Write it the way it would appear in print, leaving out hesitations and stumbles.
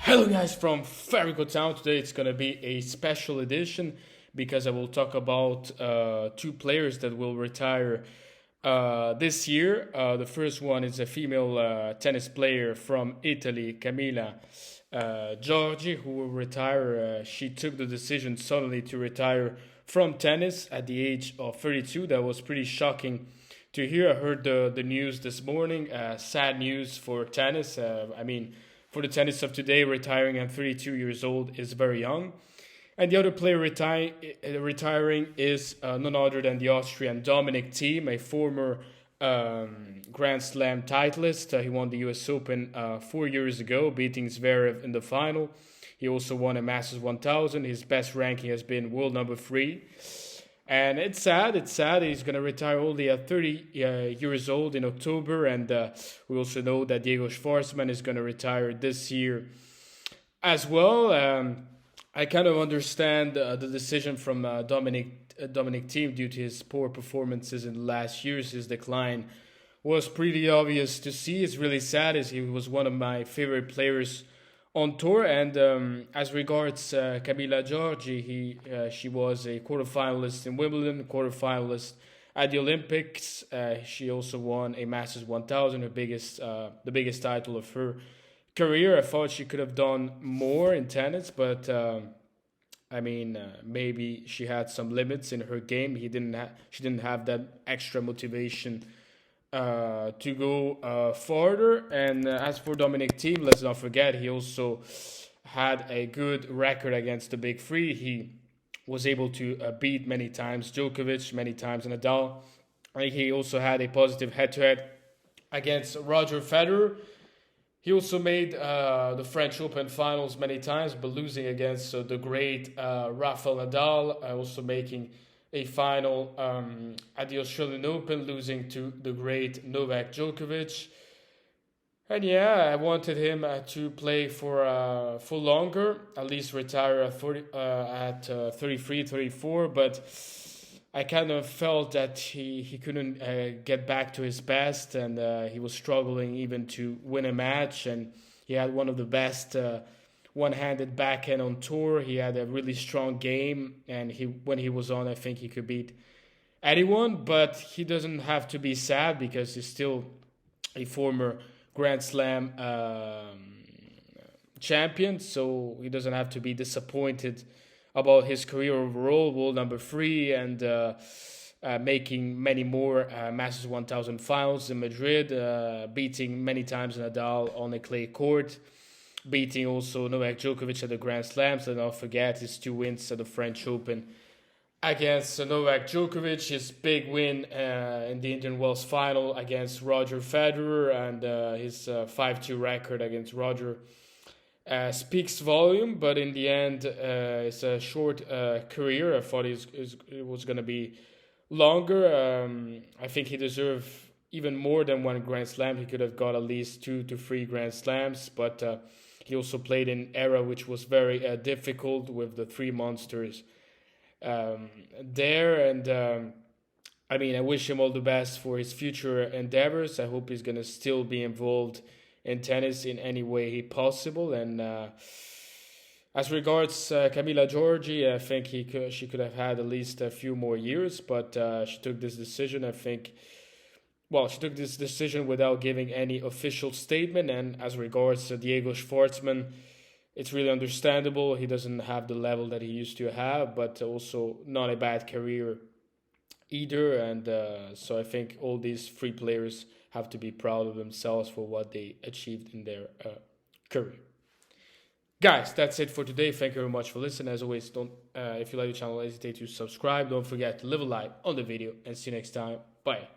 Hello guys from very good town. Today it's gonna be a special edition because I will talk about two players that will retire this year. The first one is a female tennis player from Italy, Camila Giorgi, who will retire. She took the decision suddenly to retire from tennis at the age of 32. That was pretty shocking to hear. I heard the news this morning. Sad news for tennis. For the tennis of today, retiring at 32 years old is very young. And the other player retiring is none other than the Austrian Dominic Thiem, a former Grand Slam titleist. He won the US Open 4 years ago, beating Zverev in the final. He also won a Masters 1000. His best ranking has been world number 3. And it's sad. He's going to retire only at 30 years old in October. And we also know that Diego Schwartzman is going to retire this year as well. I kind of understand the decision from Dominic Thiem due to his poor performances in the last years. His decline was pretty obvious to see. It's really sad as he was one of my favorite players on tour. And as regards Camila Giorgi, she was a quarterfinalist in Wimbledon, quarterfinalist at the Olympics. She also won a Masters 1000, the biggest title of her career. I thought she could have done more in tennis, but maybe she had some limits in her game. She didn't have that extra motivation to go farther. And as for Dominic Thiem, let's not forget, he also had a good record against the big three. He was able to beat many times Djokovic, many times Nadal. He also had a positive head-to-head against Roger Federer. He also made the French Open finals many times, but losing against the great Rafael Nadal, also making a final at the Australian Open, losing to the great Novak Djokovic. And yeah, I wanted him to play for longer, at least retire at 33, 34, but I kind of felt that he couldn't get back to his best, and he was struggling even to win a match, and he had one of the best one-handed backhand on tour. He had a really strong game, and when he was on, I think he could beat anyone. But he doesn't have to be sad because he's still a former Grand Slam champion, so he doesn't have to be disappointed about his career overall. World number 3 and making many more Masters 1000 finals in Madrid, beating many times Nadal on a clay court, beating also Novak Djokovic at the Grand Slams. And don't forget his 2 wins at the French Open against Novak Djokovic, his big win in the Indian Wells final against Roger Federer, and his 5-2 record against Roger speaks volume. But in the end, it's a short career. I thought it was going to be longer. I think he deserved even more than 1 Grand Slam. He could have got at least 2 to 3 Grand Slams, but he also played in an era which was very difficult with the 3 monsters there. And I wish him all the best for his future endeavors. I hope he's going to still be involved in tennis in any way possible. And as regards Camila Giorgi, I think she could have had at least a few more years, but she took this decision, she took this decision without giving any official statement. And as regards Diego Schwartzman, it's really understandable. He doesn't have the level that he used to have, but also not a bad career either. And so I think all these 3 players have to be proud of themselves for what they achieved in their career. Guys, that's it for today. Thank you very much for listening. As always, if you like the channel, don't hesitate to subscribe. Don't forget to leave a like on the video, and see you next time. Bye.